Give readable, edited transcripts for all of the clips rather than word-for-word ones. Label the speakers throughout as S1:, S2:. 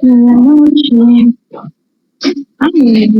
S1: La noche. Ay,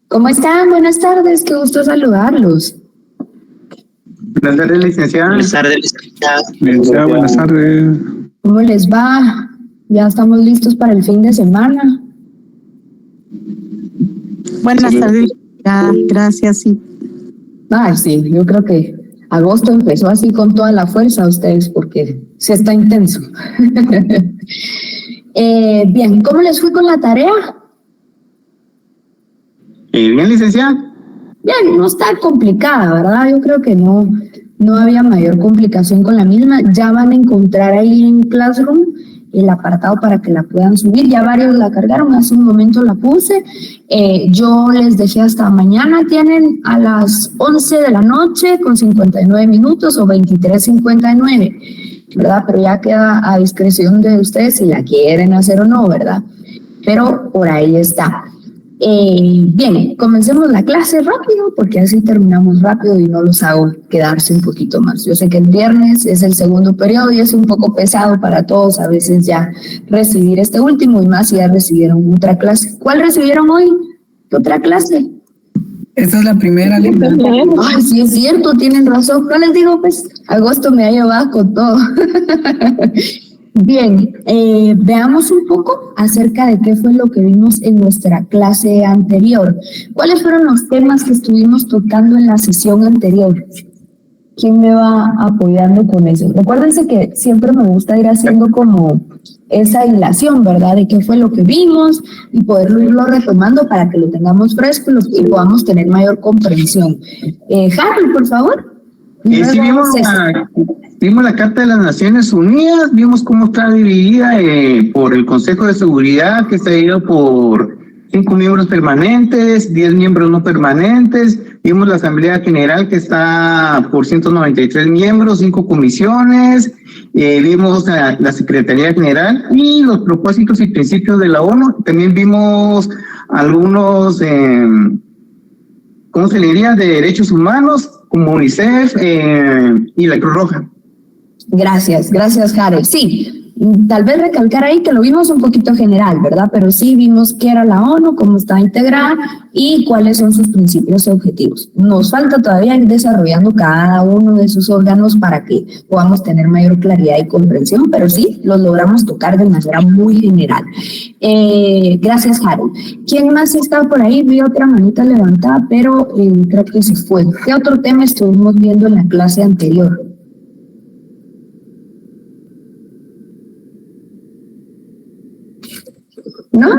S1: ¿cómo están? Buenas tardes, qué gusto saludarlos.
S2: Buenas tardes, licenciada.
S3: Buenas tardes, licenciada.
S2: Licenciada, buenas tardes.
S1: ¿Cómo les va? Ya estamos listos para el fin de semana.
S4: Buenas tardes, gracias. Sí.
S1: Ay, sí, yo creo que agosto empezó así con toda la fuerza a ustedes porque se está intenso. Bien, ¿cómo les fue con la tarea?
S2: Bien, licenciada.
S1: Bien, no está complicada, ¿verdad? Yo creo que no había mayor complicación con la misma. Ya van a encontrar ahí en Classroom el apartado para que la puedan subir. Ya varios la cargaron, hace un momento la puse. Yo les dejé hasta mañana, tienen a las 11 de la noche con 59 minutos o 23:59. ¿verdad? Pero ya queda a discreción de ustedes si la quieren hacer o no, ¿verdad? Pero por ahí está. Bien, comencemos la clase rápido porque así terminamos rápido y no los hago quedarse un poquito más. Yo sé que el viernes es el segundo periodo y es un poco pesado para todos a veces ya recibir este último y más si ya recibieron otra clase. ¿Cuál recibieron hoy? ¿Qué otra clase?
S3: Esta es la primera, Linda.
S1: Ay, sí es cierto, tienen razón. No les digo, pues, agosto me ha llevado con todo. Bien, veamos un poco acerca de qué fue lo que vimos en nuestra clase anterior. ¿Cuáles fueron los temas que estuvimos tocando en la sesión anterior? ¿Quién me va apoyando con eso? Recuérdense que siempre me gusta ir haciendo como esa hilación, ¿verdad? De qué fue lo que vimos y poderlo irlo retomando para que lo tengamos fresco y podamos tener mayor comprensión. Harry, por favor.
S2: Sí, vimos la Carta de las Naciones Unidas, vimos cómo está dividida por el Consejo de Seguridad, que está dividido por 5 miembros permanentes, 10 miembros no permanentes. Vimos la Asamblea General, que está por 193 miembros, 5 comisiones. Vimos la Secretaría General y los propósitos y principios de la ONU. También vimos algunos, ¿cómo se le diría?, de derechos humanos, como UNICEF y la Cruz Roja.
S1: Gracias, Harold. Sí, tal vez recalcar ahí que lo vimos un poquito general, ¿verdad? Pero sí vimos qué era la ONU, cómo está integrada y cuáles son sus principios y objetivos. Nos falta todavía ir desarrollando cada uno de sus órganos para que podamos tener mayor claridad y comprensión, pero sí, los logramos tocar de manera muy general. Gracias, Harold. ¿Quién más está por ahí? Vi otra manita levantada, pero creo que se fue. ¿Qué otro tema estuvimos viendo en la clase anterior? ¿No?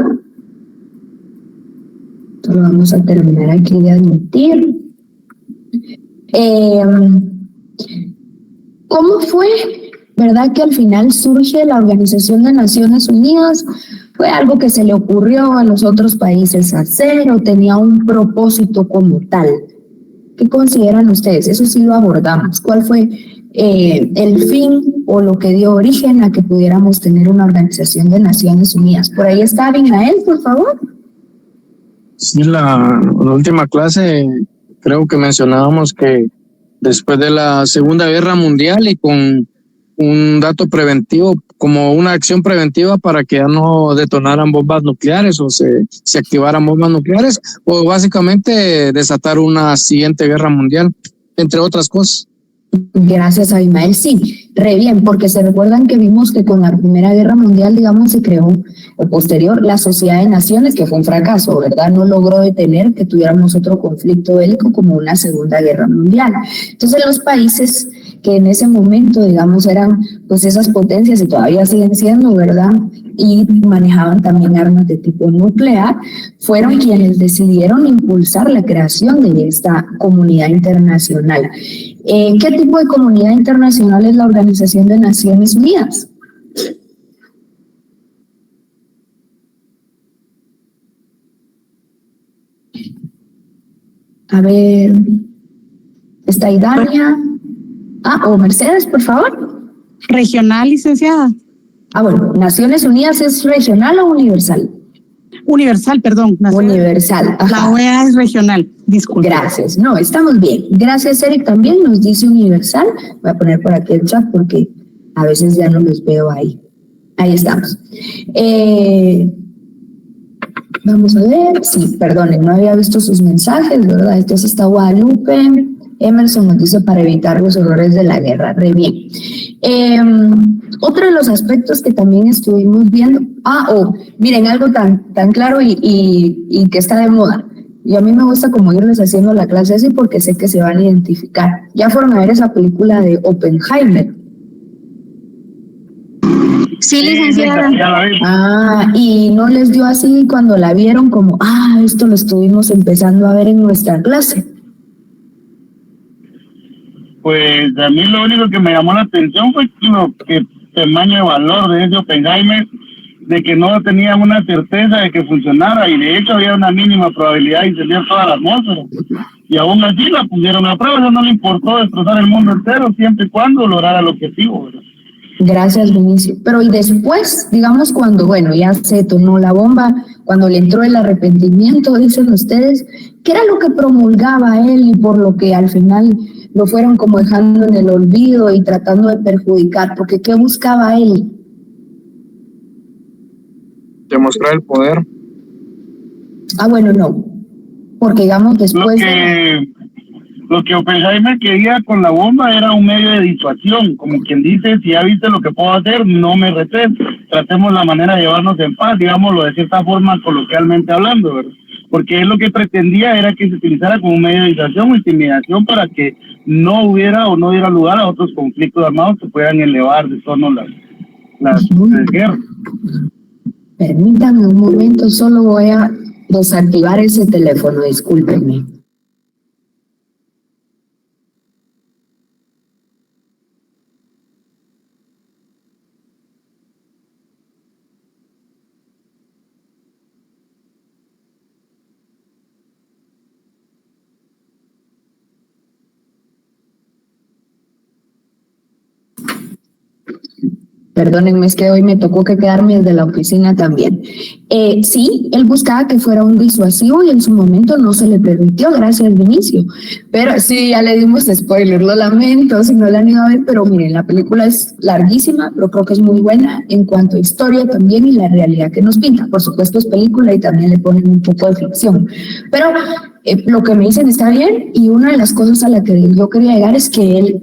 S1: Solo vamos a terminar aquí de admitir. ¿Cómo fue, verdad, que al final surge la Organización de Naciones Unidas? ¿Fue algo que se le ocurrió a los otros países hacer o tenía un propósito como tal? ¿Qué consideran ustedes? Eso sí lo abordamos. ¿Cuál fue el fin o lo que dio origen a que pudiéramos tener una Organización de Naciones Unidas? Por ahí está Abimael, por favor.
S5: Sí, la última clase creo que mencionábamos que después de la Segunda Guerra Mundial y con un dato preventivo, como una acción preventiva para que ya no detonaran bombas nucleares o se activaran bombas nucleares, o básicamente desatar una siguiente guerra mundial, entre otras cosas.
S1: Gracias, Abimael. Sí, re bien, porque se recuerdan que vimos que con la Primera Guerra Mundial, digamos, se creó, o posterior, la Sociedad de Naciones, que fue un fracaso, ¿verdad? No logró detener que tuviéramos otro conflicto bélico como una Segunda Guerra Mundial. Entonces, los países que en ese momento, digamos, eran pues esas potencias y todavía siguen siendo, ¿verdad? Y manejaban también armas de tipo nuclear, fueron quienes decidieron impulsar la creación de esta comunidad internacional. ¿Qué tipo de comunidad internacional es la Organización de Naciones Unidas? A ver, ¿está Idania? O Mercedes, por favor.
S4: Regional, licenciada.
S1: Bueno, ¿Naciones Unidas es regional o universal?
S4: Universal, perdón.
S1: Universal. Ajá.
S4: La OEA es regional, disculpe.
S1: Gracias, no, estamos bien. Gracias, Eric, también nos dice universal. Voy a poner por aquí el chat porque a veces ya no los veo ahí. Ahí estamos. Vamos a ver. Sí, perdonen, no había visto sus mensajes, ¿verdad? Entonces está Guadalupe. Emerson nos dice para evitar los horrores de la guerra. Re bien. Otro de los aspectos que también estuvimos viendo, miren, algo tan claro y que está de moda. Y a mí me gusta como irles haciendo la clase así porque sé que se van a identificar. Ya fueron a ver esa película de Oppenheimer.
S4: Sí, licenciada.
S1: Y no les dio así cuando la vieron como, esto lo estuvimos empezando a ver en nuestra clase.
S6: Pues a mí lo único que me llamó la atención fue que tamaño de valor de ese Oppenheimer, de que no tenían una certeza de que funcionara y de hecho había una mínima probabilidad de incendiar toda la atmósfera. Y aún así la pusieron a prueba, eso no le importó destrozar el mundo entero siempre y cuando lograra el objetivo, ¿verdad?
S1: Gracias, Vinicio. Pero y después, digamos, cuando, bueno, ya se detonó la bomba, cuando le entró el arrepentimiento, dicen ustedes, ¿qué era lo que promulgaba él y por lo que al final lo fueron como dejando en el olvido y tratando de perjudicar? Porque ¿qué buscaba él?
S5: Demostrar el poder.
S1: Ah, bueno, no. Porque digamos después...
S6: Lo que Oppenheimer quería con la bomba era un medio de disuasión, como quien dice, si ya viste lo que puedo hacer, no me retes, tratemos la manera de llevarnos en paz, digámoslo de cierta forma coloquialmente hablando, ¿verdad? Porque él lo que pretendía era que se utilizara como un medio de disuasión o intimidación para que no hubiera o no diera lugar a otros conflictos armados que puedan elevar de tono las guerras.
S1: Permítanme un momento, solo voy a desactivar ese teléfono, discúlpenme. Perdónenme, es que hoy me tocó que quedarme desde la oficina también. Sí, él buscaba que fuera un disuasivo y en su momento no se le permitió, gracias Vinicio. Pero sí, ya le dimos spoiler, lo lamento si no la han ido a ver, pero miren, la película es larguísima, pero creo que es muy buena en cuanto a historia también y la realidad que nos pinta. Por supuesto es película y también le ponen un poco de ficción. Pero lo que me dicen está bien y una de las cosas a la que yo quería llegar es que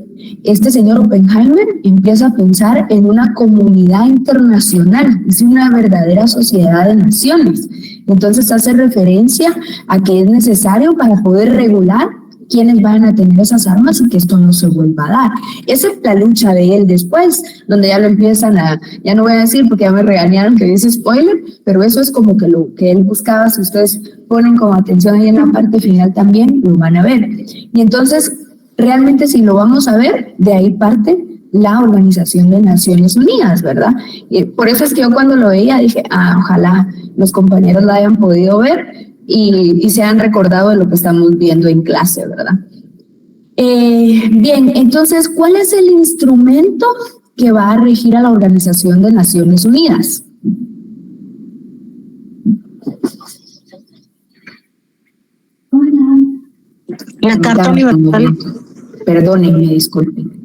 S1: este señor Oppenheimer empieza a pensar en una comunidad internacional, es una verdadera sociedad de naciones. Entonces hace referencia a que es necesario para poder regular quiénes van a tener esas armas y que esto no se vuelva a dar. Esa es la lucha de él después, donde ya lo empiezan ya no voy a decir porque ya me regañaron que dice spoiler, pero eso es como que lo que él buscaba. Si ustedes ponen como atención ahí en la parte final también, lo van a ver. Y entonces, realmente si lo vamos a ver, de ahí parte la Organización de Naciones Unidas, ¿verdad? Y por eso es que yo cuando lo veía dije, ojalá los compañeros la hayan podido ver y se han recordado de lo que estamos viendo en clase, ¿verdad? Bien, entonces, ¿cuál es el instrumento que va a regir a la Organización de Naciones Unidas?
S4: La Carta Universal.
S1: Perdónenme, disculpen.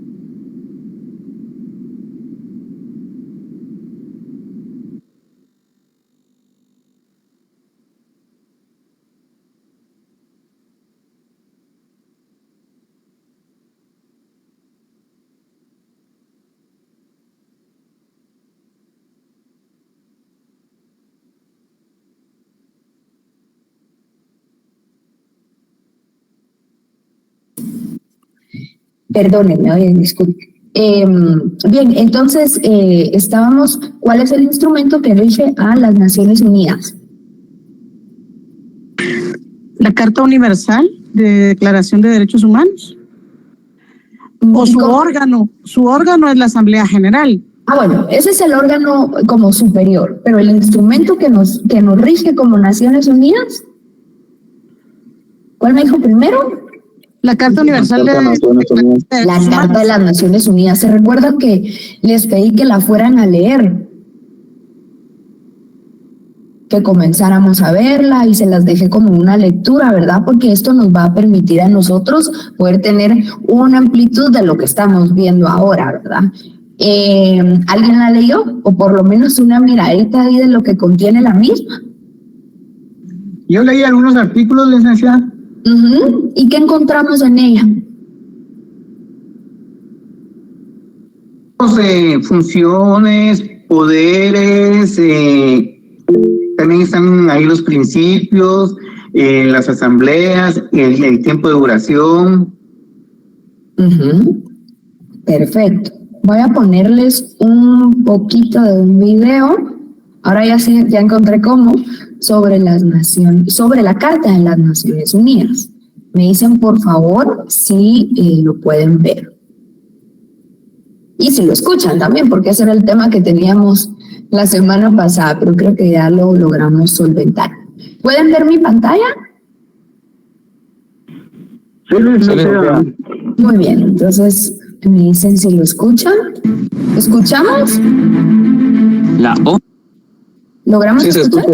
S1: Perdónenme, oye, disculpe. Bien, entonces estábamos, ¿cuál es el instrumento que rige a las Naciones Unidas?
S4: La Carta Universal de Declaración de Derechos Humanos. O su órgano es la Asamblea General.
S1: Bueno, ese es el órgano como superior, pero el instrumento que nos rige como Naciones Unidas, ¿cuál me dijo primero?
S4: La Carta Universal de
S1: La Carta de las Naciones Unidas. Se recuerda que les pedí que la fueran a leer, que comenzáramos a verla y se las dejé como una lectura, ¿verdad? Porque esto nos va a permitir a nosotros poder tener una amplitud de lo que estamos viendo ahora, ¿verdad? ¿Alguien la leyó? O por lo menos una miradita ahí de lo que contiene la misma.
S2: Yo leí algunos artículos, licenciada.
S1: ¿Y qué encontramos en ella?
S2: Funciones, poderes, también están ahí los principios, las asambleas, el tiempo de duración.
S1: Perfecto. Voy a ponerles un poquito de un video. Ahora ya encontré cómo. Sobre la Carta de las Naciones Unidas. Me dicen, por favor, si lo pueden ver. Y si lo escuchan también, porque ese era el tema que teníamos la semana pasada, pero creo que ya lo logramos solventar. ¿Pueden ver mi pantalla?
S6: Sí, licenciada.
S1: Muy bien, entonces Me dicen si lo escuchan. ¿Escuchamos?
S7: La
S1: ¿Logramos
S5: Sí, se
S1: escuchar?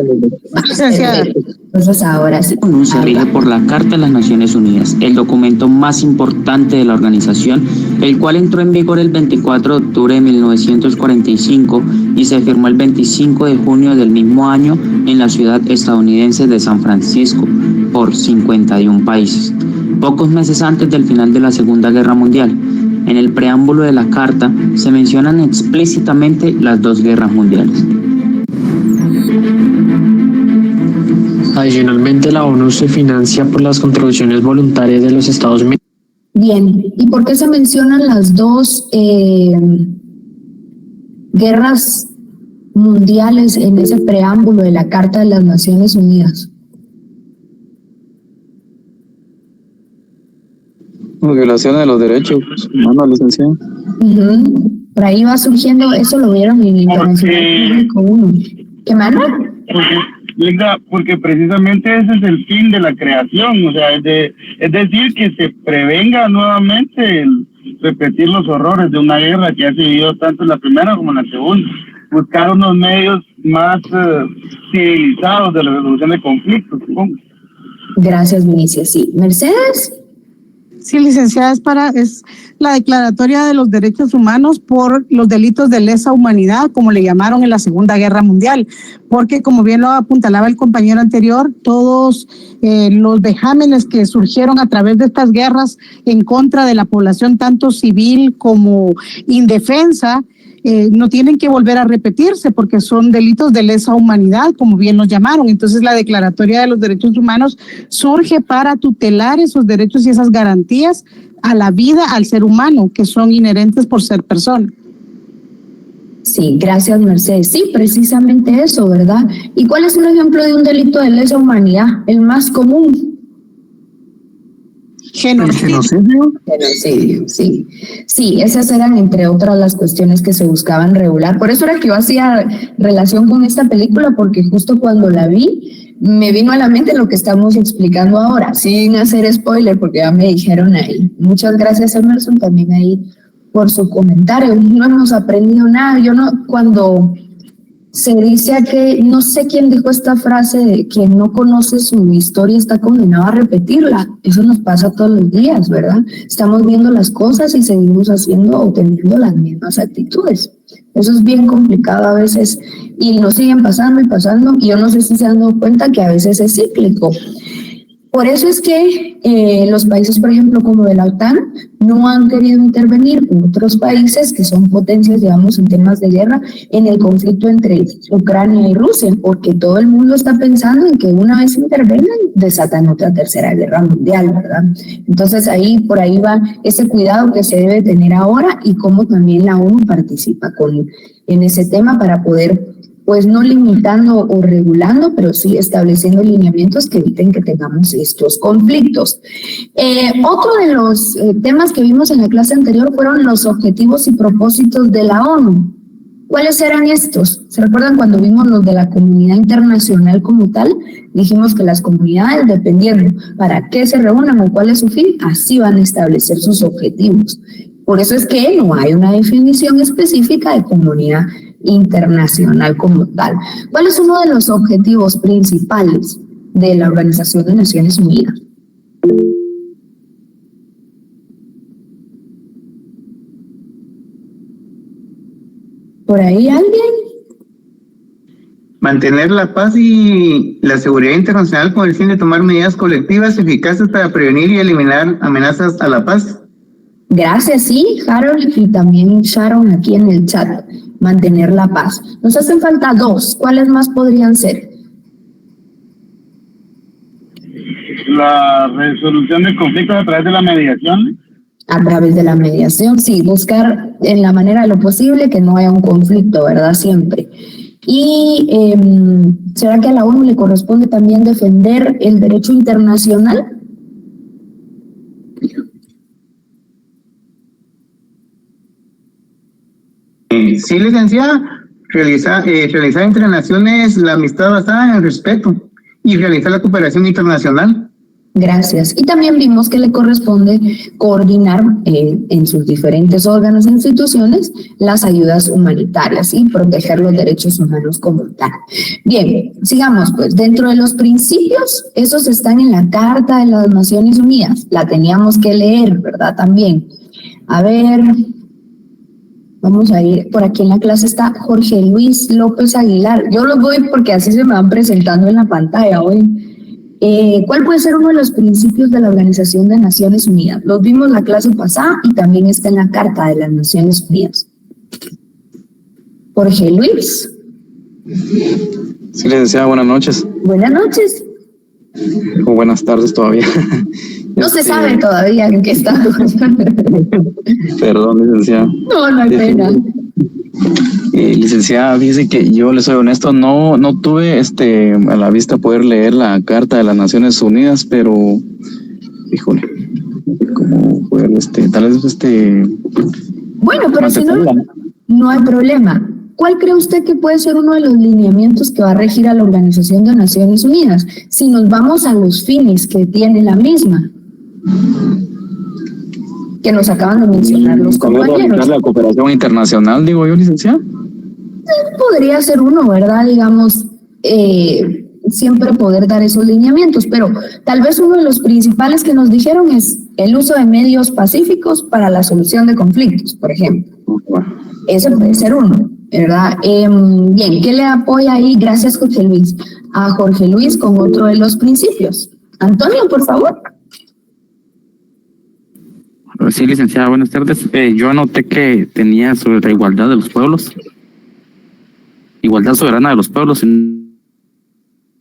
S4: Licenciada.
S1: Entonces ahora sí.
S7: ONU se rige por la Carta de las Naciones Unidas, el documento más importante de la organización, el cual entró en vigor el 24 de octubre de 1945 y se firmó el 25 de junio del mismo año en la ciudad estadounidense de San Francisco por 51 países, pocos meses antes del final de la Segunda Guerra Mundial. En el preámbulo de la Carta se mencionan explícitamente las dos guerras mundiales.
S8: Adicionalmente, la ONU se financia por las contribuciones voluntarias de los Estados Unidos.
S1: Bien, ¿y por qué se mencionan las dos guerras mundiales en ese preámbulo de la Carta de las Naciones Unidas?
S5: Violación de los derechos humanos, licenciado.
S1: Por ahí va surgiendo, eso lo vieron en Internacional Público 1. ¿Qué manda?
S6: Porque precisamente ese es el fin de la creación, o sea, es decir, que se prevenga nuevamente el repetir los horrores de una guerra que ha vivido tanto en la primera como en la segunda. Buscar unos medios más civilizados de la resolución de conflictos, supongo.
S1: Gracias, Vinicia. Sí. ¿Mercedes?
S4: Sí, licenciada, es la declaratoria de los derechos humanos por los delitos de lesa humanidad, como le llamaron en la Segunda Guerra Mundial, porque como bien lo apuntalaba el compañero anterior, todos los vejámenes que surgieron a través de estas guerras en contra de la población, tanto civil como indefensa, no tienen que volver a repetirse porque son delitos de lesa humanidad, como bien los llamaron. Entonces la Declaratoria de los Derechos Humanos surge para tutelar esos derechos y esas garantías a la vida, al ser humano, que son inherentes por ser persona.
S1: Sí, gracias, Mercedes. Sí, precisamente eso, ¿verdad? ¿Y cuál es un ejemplo de un delito de lesa humanidad? El más común.
S4: Genocidio.
S1: Genocidio, sí. Sí, esas eran entre otras las cuestiones que se buscaban regular. Por eso era que yo hacía relación con esta película, porque justo cuando la vi, me vino a la mente lo que estamos explicando ahora, sin hacer spoiler, porque ya me dijeron ahí. Muchas gracias, Emerson, también ahí por su comentario. No hemos aprendido nada. Yo no, cuando se dice que, no sé quién dijo esta frase de quien no conoce su historia está condenado a repetirla. Eso nos pasa todos los días, ¿verdad? Estamos viendo las cosas y seguimos haciendo o teniendo las mismas actitudes. Eso es bien complicado a veces y nos siguen pasando y pasando, y yo no sé si se han dado cuenta que a veces es cíclico. Por eso es que los países, por ejemplo, como de la OTAN, no han querido intervenir con otros países que son potencias, digamos, en temas de guerra, en el conflicto entre Ucrania y Rusia, porque todo el mundo está pensando en que una vez intervengan, desatan otra tercera guerra mundial, ¿verdad? Entonces por ahí va ese cuidado que se debe tener ahora y cómo también la ONU participa en ese tema para poder, pues no limitando o regulando, pero sí estableciendo lineamientos que eviten que tengamos estos conflictos. Otro de los temas que vimos en la clase anterior fueron los objetivos y propósitos de la ONU. ¿Cuáles eran estos? ¿Se recuerdan cuando vimos los de la comunidad internacional como tal? Dijimos que las comunidades, dependiendo para qué se reúnan o cuál es su fin, así van a establecer sus objetivos. Por eso es que no hay una definición específica de comunidad internacional como tal. ¿Cuál es uno de los objetivos principales de la Organización de Naciones Unidas? ¿Por ahí alguien?
S2: Mantener la paz y la seguridad internacional con el fin de tomar medidas colectivas eficaces para prevenir y eliminar amenazas a la paz.
S1: Gracias, sí, Harold y también Sharon aquí en el chat. Mantener la paz. Nos hacen falta dos. ¿Cuáles más podrían ser?
S6: La resolución de conflictos a través de la mediación.
S1: A través de la mediación, sí, buscar en la manera de lo posible que no haya un conflicto, ¿verdad? Siempre. Y ¿será que a la ONU le corresponde también defender el derecho internacional?
S2: Sí, licenciada, realizar entre naciones la amistad basada en el respeto y realizar la cooperación internacional.
S1: Gracias. Y también vimos que le corresponde coordinar en sus diferentes órganos e instituciones las ayudas humanitarias y proteger los derechos humanos como tal. Bien, sigamos pues. Dentro de los principios, esos están en la Carta de las Naciones Unidas. La teníamos que leer, ¿verdad? También. A ver, vamos a ir, por aquí en la clase está Jorge Luis López Aguilar. Yo los voy porque así se me van presentando en la pantalla hoy. ¿Cuál puede ser uno de los principios de la Organización de Naciones Unidas? Los vimos la clase pasada y también está en la Carta de las Naciones Unidas. Jorge Luis.
S5: Sí, licenciada, buenas noches.
S1: Buenas noches.
S5: O buenas tardes todavía.
S1: No se sabe todavía en qué está.
S5: Perdón, licenciada.
S1: No hay pena.
S5: Licenciada, fíjese que yo le soy honesto, no tuve a la vista poder leer la Carta de las Naciones Unidas, pero híjole, como poder tal vez
S1: Bueno, pero si no hay problema. ¿Cuál cree usted que puede ser uno de los lineamientos que va a regir a la Organización de Naciones Unidas? Si nos vamos a los fines que tiene la misma, que nos acaban de mencionar los compañeros.
S5: La cooperación internacional, digo yo, licenciada.
S1: Podría ser uno, ¿verdad? Digamos, siempre poder dar esos lineamientos, pero tal vez uno de los principales que nos dijeron es el uso de medios pacíficos para la solución de conflictos, por ejemplo. Ese puede ser uno, ¿verdad? Bien, ¿qué le apoya ahí? Gracias, Jorge Luis. A Jorge Luis con otro de los principios. Antonio, por favor.
S9: Sí, licenciada, buenas tardes. Yo anoté que tenía sobre la igualdad de los pueblos. Igualdad soberana de los pueblos, si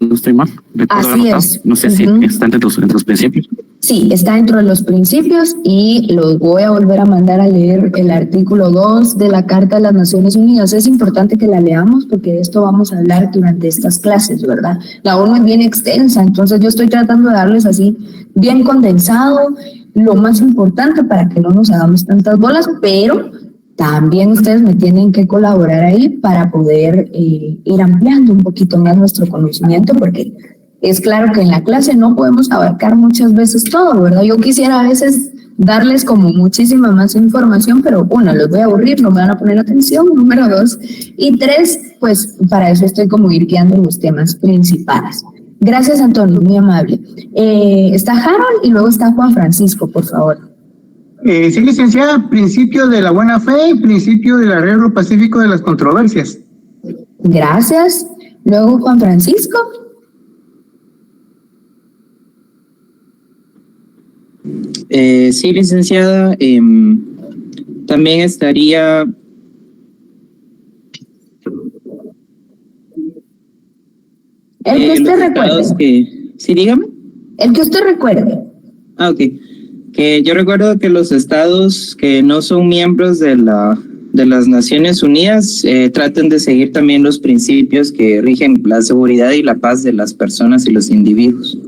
S9: no estoy mal.
S1: Así es.
S9: No sé si está entre los principios.
S1: Sí, está dentro de los principios y los voy a volver a mandar a leer el artículo 2 de la Carta de las Naciones Unidas. Es importante que la leamos porque de esto vamos a hablar durante estas clases, ¿verdad? La ONU es bien extensa, entonces yo estoy tratando de darles así bien condensado lo más importante para que no nos hagamos tantas bolas, pero también ustedes me tienen que colaborar ahí para poder ir ampliando un poquito más nuestro conocimiento, porque es claro que en la clase no podemos abarcar muchas veces todo, ¿verdad? Yo quisiera a veces darles como muchísima más información, pero uno, los voy a aburrir, no me van a poner atención, número 2, y 3, pues para eso estoy como ir guiando los temas principales. Gracias, Antonio, muy amable. Está Harold y luego está Juan Francisco, por favor.
S2: Sí, licenciada, principio de la buena fe y principio del arreglo pacífico de las controversias.
S1: Gracias. Luego Juan Francisco.
S10: Sí, licenciada, también estaría
S1: el que usted recuerde.
S10: Sí, dígame.
S1: El que usted recuerde.
S10: Ah, ok. Que yo recuerdo que los estados que no son miembros de las Naciones Unidas traten de seguir también los principios que rigen la seguridad y la paz de las personas y los individuos.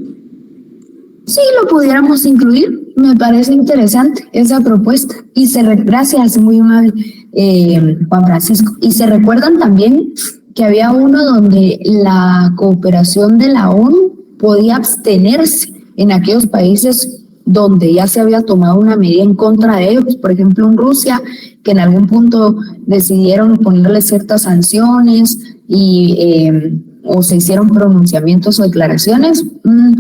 S1: Sí, lo pudiéramos incluir. Me parece interesante esa propuesta. Y gracias, muy amable, Juan Francisco. Y se recuerdan también que había uno donde la cooperación de la ONU podía abstenerse en aquellos países donde ya se había tomado una medida en contra de ellos, por ejemplo en Rusia, que en algún punto decidieron ponerle ciertas sanciones y o se hicieron pronunciamientos o declaraciones,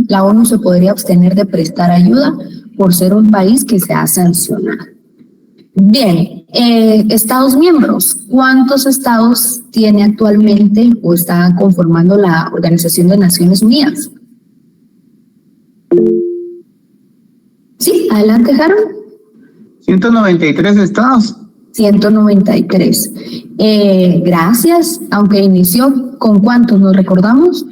S1: la ONU se podría abstener de prestar ayuda por ser un país que se ha sancionado. Bien, Estados miembros. ¿Cuántos estados tiene actualmente o está conformando la Organización de Naciones Unidas? Sí, adelante, Harold.
S2: 193 estados.
S1: 193. Gracias. Aunque inició, ¿con cuántos nos recordamos?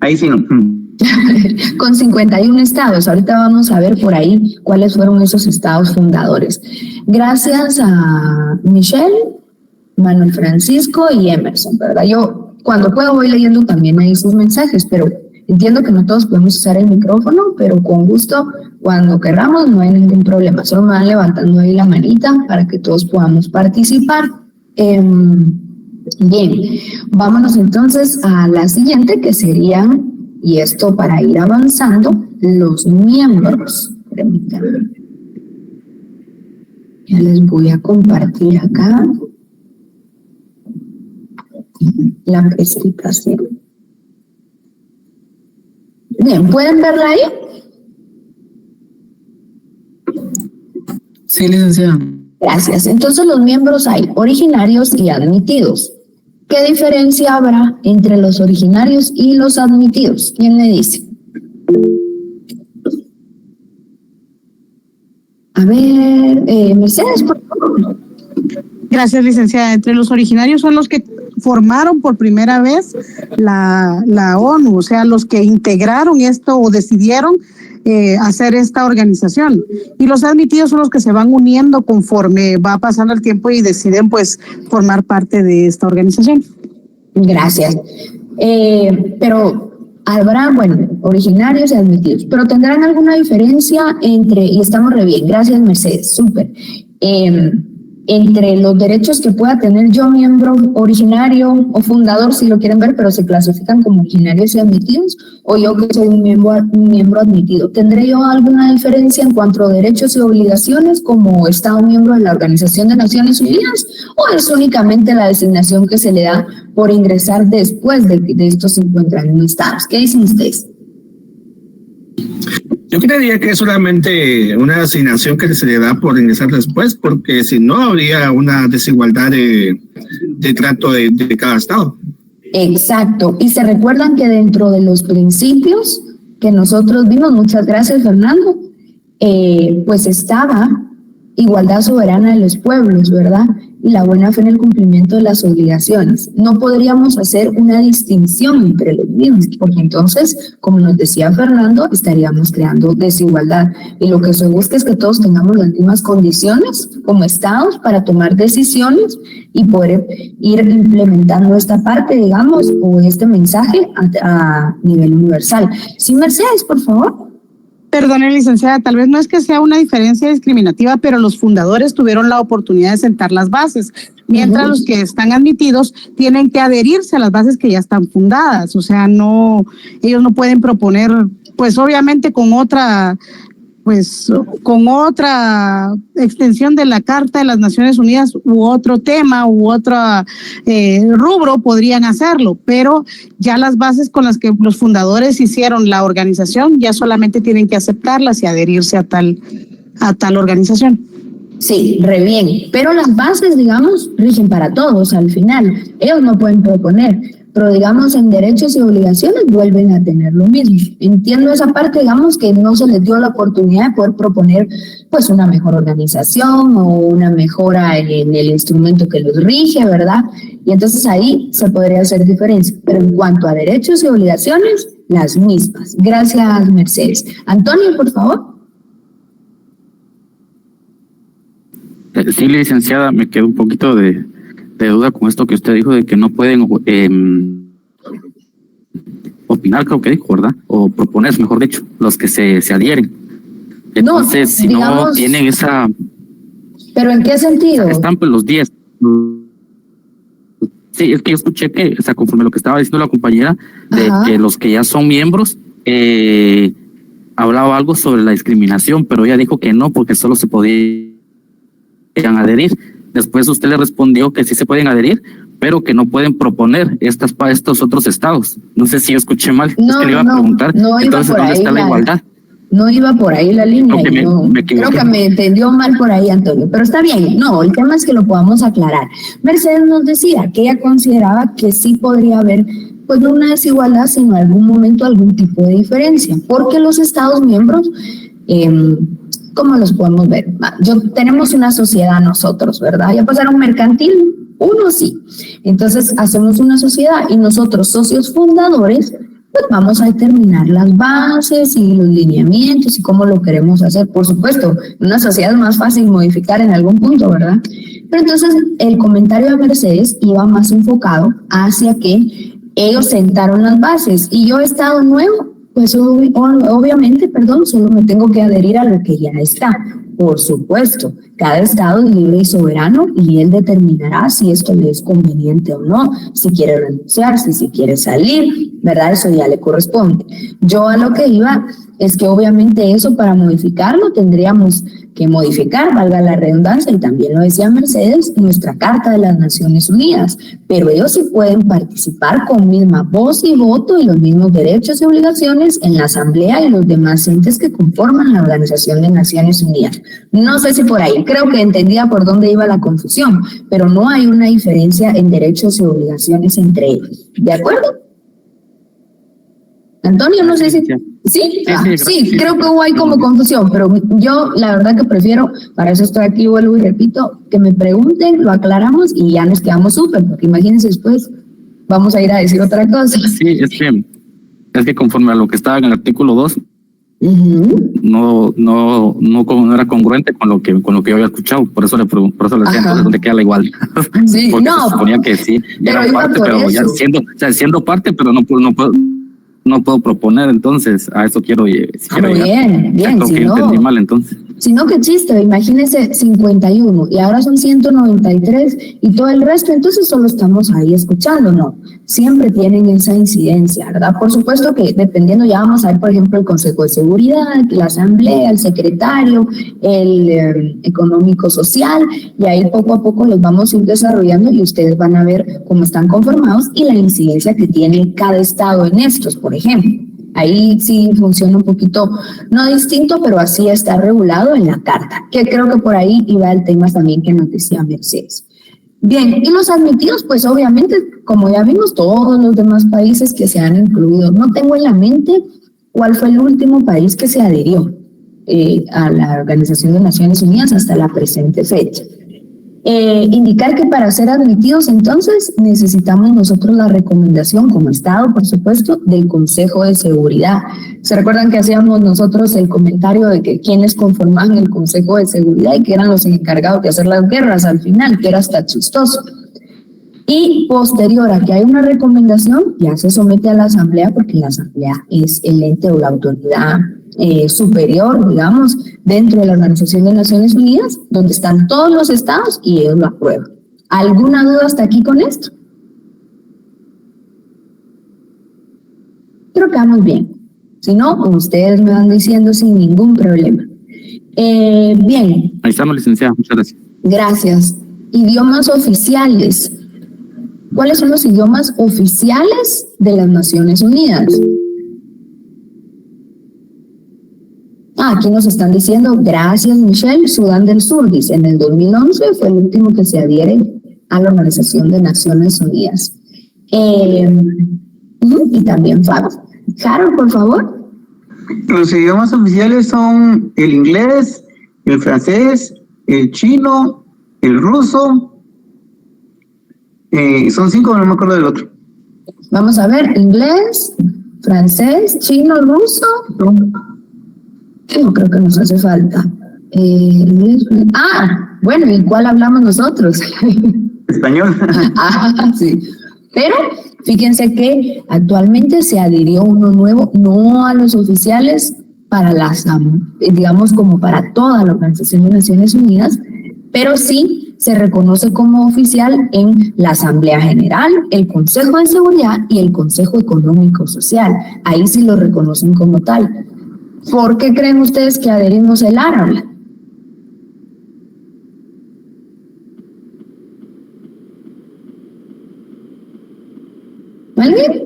S2: Ahí sí no.
S1: Con 51 estados. Ahorita vamos a ver por ahí cuáles fueron esos estados fundadores. Gracias a Michelle, Manuel Francisco y Emerson, ¿verdad? Yo cuando puedo voy leyendo también ahí sus mensajes, pero entiendo que no todos podemos usar el micrófono, pero con gusto, cuando queramos, no hay ningún problema. Solo me van levantando ahí la manita para que todos podamos participar. Bien, vámonos entonces a la siguiente, que serían, y esto para ir avanzando, los miembros. Permítanme. Ya les voy a compartir acá la presentación. Bien, ¿pueden verla ahí?
S3: Sí, licenciada.
S1: Gracias. Entonces los miembros hay originarios y admitidos. ¿Qué diferencia habrá entre los originarios y los admitidos? ¿Quién le dice? A ver, Mercedes, por favor.
S4: Gracias, licenciada. Entre los originarios son los que formaron por primera vez la ONU, o sea, los que integraron esto o decidieron hacer esta organización. Y los admitidos son los que se van uniendo conforme va pasando el tiempo y deciden pues formar parte de esta organización.
S1: Gracias. Pero habrá, bueno, originarios y admitidos, pero ¿tendrán alguna diferencia entre, y estamos re bien, gracias Mercedes, súper, entre los derechos que pueda tener yo, miembro originario o fundador, si lo quieren ver, pero se clasifican como originarios y admitidos, o yo que soy un miembro admitido? ¿Tendré yo alguna diferencia en cuanto a derechos y obligaciones como Estado miembro de la Organización de Naciones Unidas, o es únicamente la designación que se le da por ingresar después de estos 51 estados? ¿Qué dicen ustedes?
S11: Yo creería que es solamente una asignación que se le da por ingresar después, porque si no habría una desigualdad de trato de cada estado.
S1: Exacto. Y se recuerdan que dentro de los principios que nosotros vimos, muchas gracias Fernando, pues estaba igualdad soberana de los pueblos, ¿verdad? Y la buena fe en el cumplimiento de las obligaciones. No podríamos hacer una distinción entre los mismos, porque entonces, como nos decía Fernando, estaríamos creando desigualdad. Y lo que se busca es que todos tengamos las mismas condiciones como estados para tomar decisiones y poder ir implementando esta parte, digamos, o este mensaje a nivel universal. Sí, Mercedes, por favor.
S4: Perdone, licenciada, tal vez no es que sea una diferencia discriminativa, pero los fundadores tuvieron la oportunidad de sentar las bases, mientras los que están admitidos tienen que adherirse a las bases que ya están fundadas. O sea, no, ellos no pueden proponer, pues obviamente con otra extensión de la Carta de las Naciones Unidas u otro tema u otro rubro podrían hacerlo, pero ya las bases con las que los fundadores hicieron la organización ya solamente tienen que aceptarlas y adherirse a tal organización.
S1: Sí, re bien, pero las bases, digamos, rigen para todos al final. Ellos no pueden proponer, pero digamos en derechos y obligaciones vuelven a tener lo mismo. Entiendo esa parte, digamos, que no se les dio la oportunidad de poder proponer pues una mejor organización o una mejora en el instrumento que los rige, ¿verdad? Y entonces ahí se podría hacer diferencia, pero en cuanto a derechos y obligaciones, las mismas. Gracias, Mercedes. Antonio, por favor.
S9: Sí, licenciada, me quedó un poquito de duda con esto que usted dijo de que no pueden opinar, creo que dijo, ¿verdad? O proponer, mejor dicho, los que se adhieren. Entonces, no, si digamos, no tienen esa...
S1: ¿Pero en qué sentido?
S9: Están pues los 10. Sí, es que yo escuché que, o sea, conforme lo que estaba diciendo la compañera, de que los que ya son miembros, hablaba algo sobre la discriminación, pero ella dijo que no, porque solo se podían adherir. Después usted le respondió que sí se pueden adherir, pero que no pueden proponer estos otros estados. No sé si yo escuché mal.
S1: No,
S9: es que le iba a preguntar.
S1: No
S9: entonces,
S1: iba por
S9: ¿dónde está la igualdad?
S1: No iba por ahí la línea.
S9: Creo
S1: que me entendió mal por ahí, Antonio. Pero está bien. No, el tema es que lo podamos aclarar. Mercedes nos decía que ella consideraba que sí podría haber, pues no una desigualdad, sino en algún momento algún tipo de diferencia. Porque los estados miembros... ¿cómo los podemos ver? Tenemos una sociedad nosotros, ¿verdad? Ya pasaron mercantil, uno sí. Entonces hacemos una sociedad y nosotros, socios fundadores, pues vamos a determinar las bases y los lineamientos y cómo lo queremos hacer. Por supuesto, en una sociedad es más fácil modificar en algún punto, ¿verdad? Pero entonces el comentario de Mercedes iba más enfocado hacia que ellos sentaron las bases y yo, estado nuevo, pues obviamente, solo me tengo que adherir a lo que ya está. Por supuesto, cada estado es libre y soberano y él determinará si esto le es conveniente o no, si quiere renunciar, si quiere salir, ¿verdad? Eso ya le corresponde. Yo a lo que iba es que obviamente eso para modificarlo tendríamos que modificar, valga la redundancia, y también lo decía Mercedes, nuestra Carta de las Naciones Unidas, pero ellos sí pueden participar con misma voz y voto y los mismos derechos y obligaciones en la Asamblea y los demás entes que conforman la Organización de Naciones Unidas. No sé si por ahí, creo que entendía por dónde iba la confusión, pero no hay una diferencia en derechos y obligaciones entre ellos. ¿De acuerdo? Antonio, no sé si... ¿Sí? Sí, creo que hubo ahí como confusión, pero yo la verdad que prefiero, para eso estoy aquí, vuelvo y repito, que me pregunten, lo aclaramos y ya nos quedamos súper, porque imagínense después vamos a ir a decir otra cosa.
S9: Sí, es que conforme a lo que estaba en el artículo 2, no era congruente con lo que yo había escuchado, por eso le decía, entonces ¿dónde queda la igual?
S1: Sí,
S9: porque
S1: no,
S9: se suponía que sí,
S1: pero
S9: era parte, pero ya siendo parte, pero no puedo proponer, entonces a eso quiero llegar.
S1: Bien,
S9: creo
S1: si
S9: que
S1: no,
S9: entendí mal entonces.
S1: Si no, qué chiste, imagínense 51 y ahora son 193 y todo el resto, entonces solo estamos ahí escuchando, ¿no? Siempre tienen esa incidencia, ¿verdad? Por supuesto que dependiendo, ya vamos a ver, por ejemplo, el Consejo de Seguridad, la Asamblea, el Secretario, el Económico Social, y ahí poco a poco los vamos a ir desarrollando y ustedes van a ver cómo están conformados y la incidencia que tiene cada estado en estos, por ejemplo. Ahí sí funciona un poquito, no distinto, pero así está regulado en la carta, que creo que por ahí iba el tema también que nos decía Mercedes. Bien, y los admitidos, pues obviamente, como ya vimos, todos los demás países que se han incluido. No tengo en la mente cuál fue el último país que se adhirió a la Organización de Naciones Unidas hasta la presente fecha. Indicar que para ser admitidos entonces necesitamos nosotros la recomendación como Estado, por supuesto, del Consejo de Seguridad. ¿Se recuerdan que hacíamos nosotros el comentario de que quienes conformaban el Consejo de Seguridad y que eran los encargados de hacer las guerras al final, que era hasta chistoso? Y posterior a que hay una recomendación, ya se somete a la Asamblea porque la Asamblea es el ente o la autoridad superior, digamos, dentro de la Organización de Naciones Unidas, donde están todos los estados y ellos lo aprueban. ¿Alguna duda hasta aquí con esto? Creo que vamos bien. Si no, ustedes me van diciendo sin ningún problema. Bien.
S9: Ahí estamos, licenciada. Muchas gracias.
S1: Gracias. Idiomas oficiales. ¿Cuáles son los idiomas oficiales de las Naciones Unidas? Aquí nos están diciendo, gracias Michelle, Sudán del Sur, dice, en el 2011 fue el último que se adhiere a la Organización de Naciones Unidas. Y también Fab. Harold, por favor.
S2: Los idiomas oficiales son el inglés, el francés, el chino, el ruso. Son 5, no me acuerdo del otro.
S1: Vamos a ver, inglés, francés, chino, ruso. No creo que nos hace falta. Bueno, ¿y cuál hablamos nosotros?
S2: Español.
S1: Sí. Pero fíjense que actualmente se adhirió uno nuevo, no a los oficiales para las, digamos, como para toda la Organización de Naciones Unidas, pero sí se reconoce como oficial en la Asamblea General, el Consejo de Seguridad y el Consejo Económico Social. Ahí sí lo reconocen como tal. ¿Por qué creen ustedes que adherimos el árabe? ¿Alguien?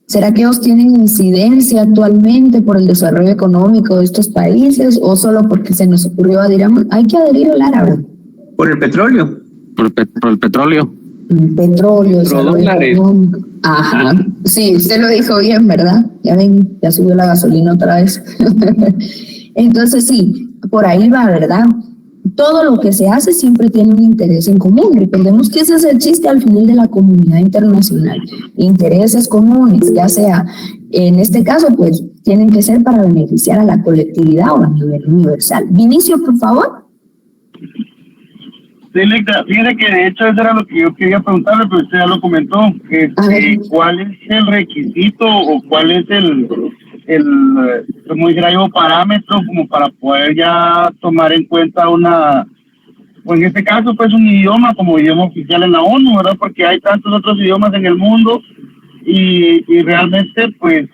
S1: ¿Será que ellos tienen incidencia actualmente por el desarrollo económico de estos países o solo porque se nos ocurrió adherir? Hay que adherir al árabe.
S2: Por el petróleo.
S9: Por el petróleo.
S1: Petróleo,
S5: dólares.
S1: Ajá, sí, usted lo dijo bien, ¿verdad? Ya ven, ya subió la gasolina otra vez. Entonces sí, por ahí va, ¿verdad? Todo lo que se hace siempre tiene un interés en común. Recordemos que ese es el chiste al final de la comunidad internacional. Intereses comunes, ya sea, en este caso, pues, tienen que ser para beneficiar a la colectividad o a nivel universal. Vinicio, por favor.
S6: Sí, Lecta, fíjate que de hecho eso era lo que yo quería preguntarle, pero usted ya lo comentó, ¿cuál es el requisito o cuál es como dijera yo, parámetro como para poder ya tomar en cuenta pues en este caso pues un idioma como idioma oficial en la ONU, ¿verdad? Porque hay tantos otros idiomas en el mundo y realmente pues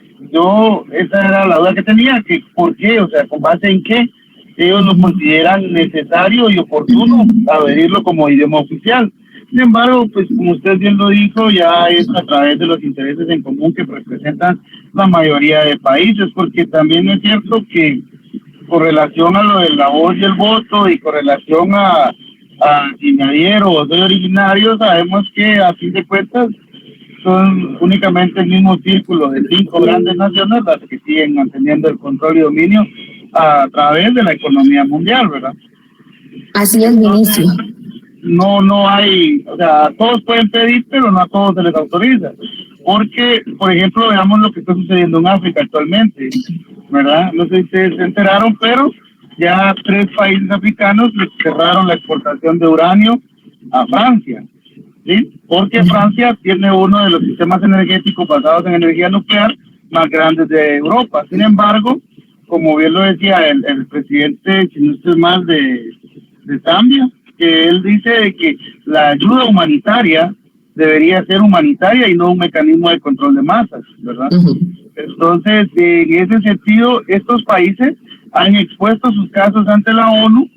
S6: esa era la duda que tenía, que por qué, o sea, con base en qué ellos lo consideran necesario y oportuno adherirlo como idioma oficial. Sin embargo, pues como usted bien lo dijo, ya es a través de los intereses en común que representan la mayoría de países, porque también es cierto que con relación a lo de la voz y el voto y con relación a si me adhiero o soy originario, sabemos que a fin de cuentas son únicamente el mismo círculo de 5 grandes naciones las que siguen manteniendo el control y dominio a través de la economía mundial, ¿verdad?
S1: Así es, Vinicio.
S6: No hay, o sea, todos pueden pedir, pero no a todos se les autoriza. Porque, por ejemplo, veamos lo que está sucediendo en África actualmente, ¿verdad? No sé si ustedes se enteraron, pero ya 3 países africanos les cerraron la exportación de uranio a Francia, ¿sí? Porque Francia tiene uno de los sistemas energéticos basados en energía nuclear más grandes de Europa. Sin embargo, como bien lo decía el presidente, si no estoy mal, de Zambia, que él dice de que la ayuda humanitaria debería ser humanitaria y no un mecanismo de control de masas, ¿verdad? Entonces, en ese sentido, estos países han expuesto sus casos ante la ONU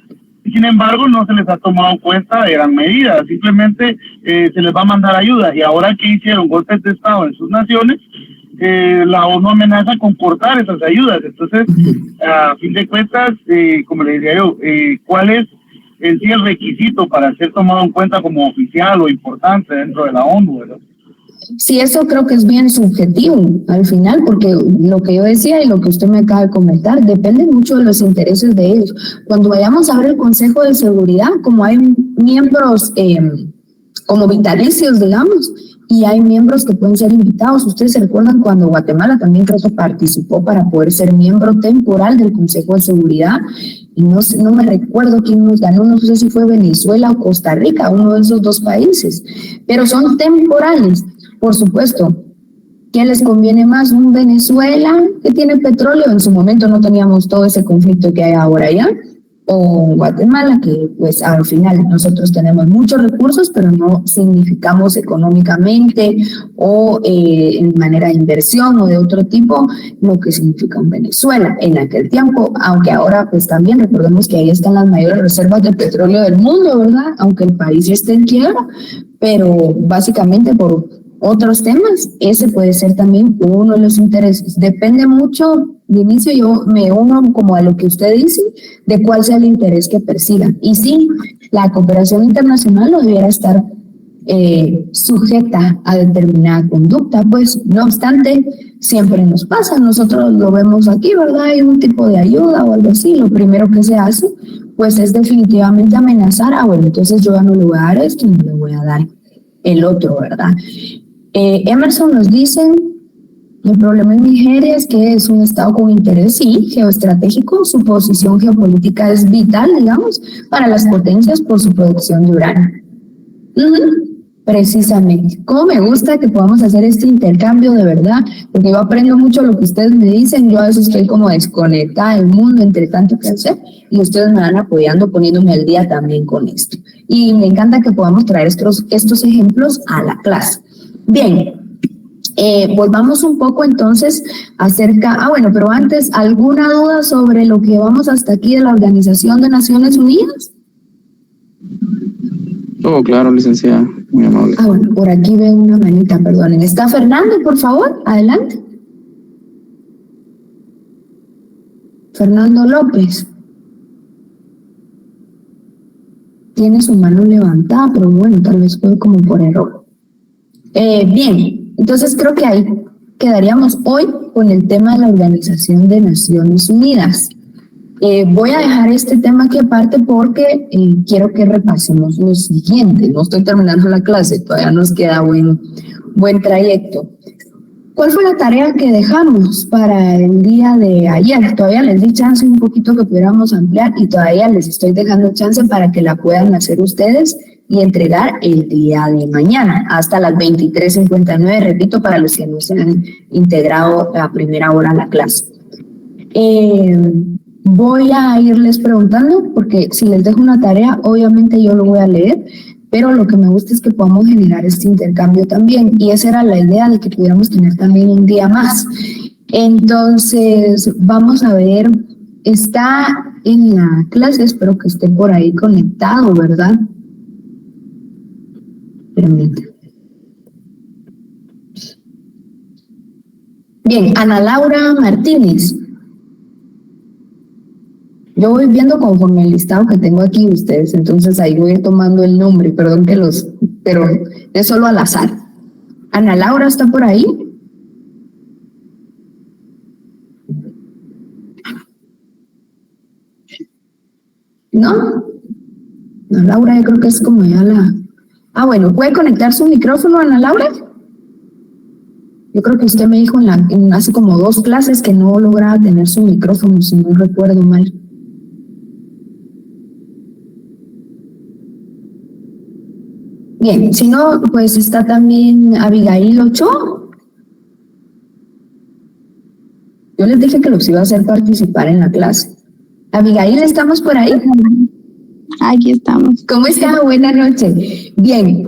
S6: y sin embargo no se les ha tomado en cuenta de gran medida, simplemente se les va a mandar ayuda y ahora que hicieron golpes de Estado en sus naciones, la ONU amenaza con cortar esas ayudas. Entonces, a fin de cuentas, como le diría yo, ¿cuál es en sí el requisito para ser tomado en cuenta como oficial o importante dentro de la ONU, ¿verdad?
S1: Sí, eso creo que es bien subjetivo al final, porque lo que yo decía y lo que usted me acaba de comentar depende mucho de los intereses de ellos. Cuando vayamos a ver el Consejo de Seguridad, como hay miembros como vitalicios, digamos, y hay miembros que pueden ser invitados. Ustedes se recuerdan cuando Guatemala también creo que participó para poder ser miembro temporal del Consejo de Seguridad, y no me recuerdo quién nos ganó, no sé si fue Venezuela o Costa Rica, uno de esos 2 países, pero son temporales. Por supuesto, ¿qué les conviene más? ¿Un Venezuela que tiene petróleo? En su momento no teníamos todo ese conflicto que hay ahora ya. O Guatemala, que pues al final nosotros tenemos muchos recursos, pero no significamos económicamente o en manera de inversión o de otro tipo lo que significa un Venezuela en aquel tiempo, aunque ahora pues también recordemos que ahí están las mayores reservas de petróleo del mundo, ¿verdad? Aunque el país esté en quiebra, pero básicamente por otros temas, ese puede ser también uno de los intereses. Depende mucho, de inicio yo me uno como a lo que usted dice, de cuál sea el interés que persigan. Y sí, la cooperación internacional no debiera estar sujeta a determinada conducta, pues no obstante, siempre nos pasa, nosotros lo vemos aquí, ¿verdad? Hay un tipo de ayuda o algo así, lo primero que se hace, pues es definitivamente amenazar, bueno, entonces yo ya no le voy a dar esto, no le voy a dar el otro, ¿verdad? Emerson nos dice, el problema en Nigeria es que es un estado con interés, sí, geoestratégico, su posición geopolítica es vital, digamos, para las potencias por su producción de uranio. Precisamente. Cómo me gusta que podamos hacer este intercambio de verdad, porque yo aprendo mucho lo que ustedes me dicen, yo a veces estoy como desconectada del mundo entre tanto que hacer, y ustedes me van apoyando, poniéndome al día también con esto. Y me encanta que podamos traer estos ejemplos a la clase. Bien, volvamos un poco entonces acerca, bueno, pero antes, ¿alguna duda sobre lo que vamos hasta aquí de la Organización de Naciones Unidas?
S8: Todo claro, licenciada, muy amable.
S1: Bueno, por aquí veo una manita, perdonen. ¿Está Fernando, por favor? Adelante. Fernando López. Tiene su mano levantada, pero bueno, tal vez fue como por error. Bien, entonces creo que ahí quedaríamos hoy con el tema de la Organización de Naciones Unidas. Voy a dejar este tema aquí aparte porque quiero que repasemos lo siguiente. No estoy terminando la clase, todavía nos queda buen trayecto. ¿Cuál fue la tarea que dejamos para el día de ayer? Todavía les di chance un poquito que pudiéramos ampliar y todavía les estoy dejando chance para que la puedan hacer ustedes y entregar el día de mañana hasta las 23:59, repito, para los que no se han integrado a primera hora a la clase. Voy a irles preguntando, porque si les dejo una tarea, obviamente yo lo voy a leer, pero lo que me gusta es que podamos generar este intercambio también, y esa era la idea, de que pudiéramos tener también un día más. Entonces, vamos a ver, está en la clase, espero que esté por ahí conectado, ¿verdad? Permítanme. Bien, Ana Laura Martínez. Yo voy viendo conforme el listado que tengo aquí ustedes, entonces ahí voy tomando el nombre, perdón pero es solo al azar. Ana Laura, ¿está por ahí? ¿No? Ana Laura, yo creo que es como ya la... Ah, bueno, ¿puede conectar su micrófono, Ana Laura? Yo creo que usted me dijo en hace como 2 clases que no lograba tener su micrófono, si no recuerdo mal. Bien, si no, pues está también Abigail Ochoa. Yo les dije que los iba a hacer participar en la clase. Abigail, ¿estamos por ahí?
S12: Aquí estamos.
S1: ¿Cómo está? Buenas noches. Bien,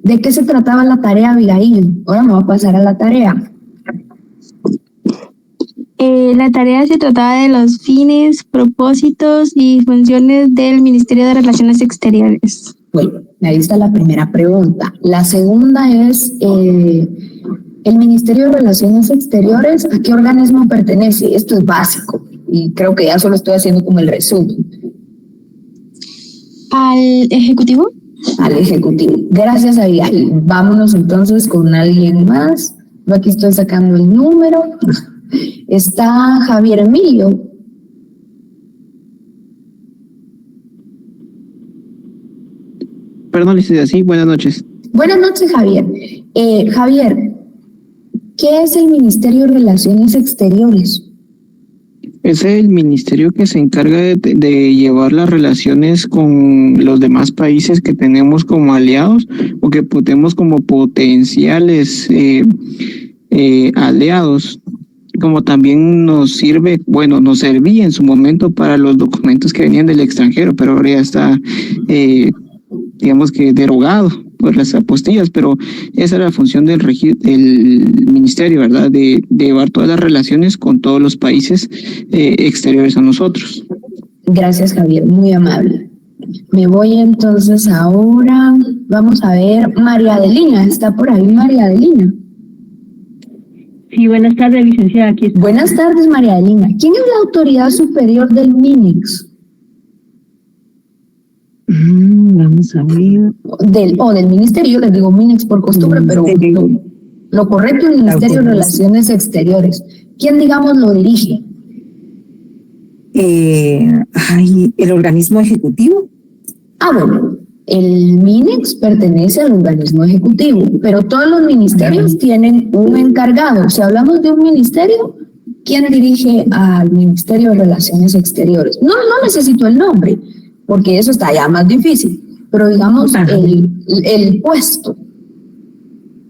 S1: ¿de qué se trataba la tarea, Abigail? Ahora me voy a pasar a la tarea.
S12: La tarea se trataba de los fines, propósitos y funciones del Ministerio de Relaciones Exteriores.
S1: Bueno, ahí está la primera pregunta. La segunda es, ¿el Ministerio de Relaciones Exteriores a qué organismo pertenece? Esto es básico y creo que ya solo estoy haciendo como el resumen.
S12: ¿Al Ejecutivo?
S1: Al Ejecutivo. Gracias, Abigail. Vámonos entonces con alguien más. Yo aquí estoy sacando el número. Está Javier Emilio.
S13: Perdón, licenciada, sí, buenas noches.
S1: Buenas noches, Javier. Javier, ¿qué es el Ministerio de Relaciones Exteriores?
S13: Es el ministerio que se encarga de llevar las relaciones con los demás países que tenemos como aliados o que tenemos como potenciales aliados. Como también nos sirve, bueno, nos servía en su momento para los documentos que venían del extranjero, pero ahora ya está, digamos que derogado por las apostillas, pero esa era la función del ministerio, ¿verdad? De llevar todas las relaciones con todos los países exteriores a nosotros.
S1: Gracias, Javier, muy amable. Me voy entonces ahora, vamos a ver, María Adelina, ¿está por ahí María Adelina?
S14: Sí, buenas tardes, licenciada. Aquí está.
S1: Buenas tardes, María Adelina. ¿Quién es la autoridad superior del MINEX?
S14: Vamos a ver.
S1: Del ministerio, les digo MINEX por costumbre, pero lo correcto es el Ministerio de Relaciones Exteriores. ¿Quién, digamos, lo dirige?
S14: ¿El organismo ejecutivo?
S1: Ah, bueno, el MINEX pertenece al organismo ejecutivo, pero todos los ministerios tienen un encargado. Si hablamos de un ministerio, ¿quién dirige al Ministerio de Relaciones Exteriores? No necesito el nombre, porque eso está ya más difícil, pero digamos el puesto.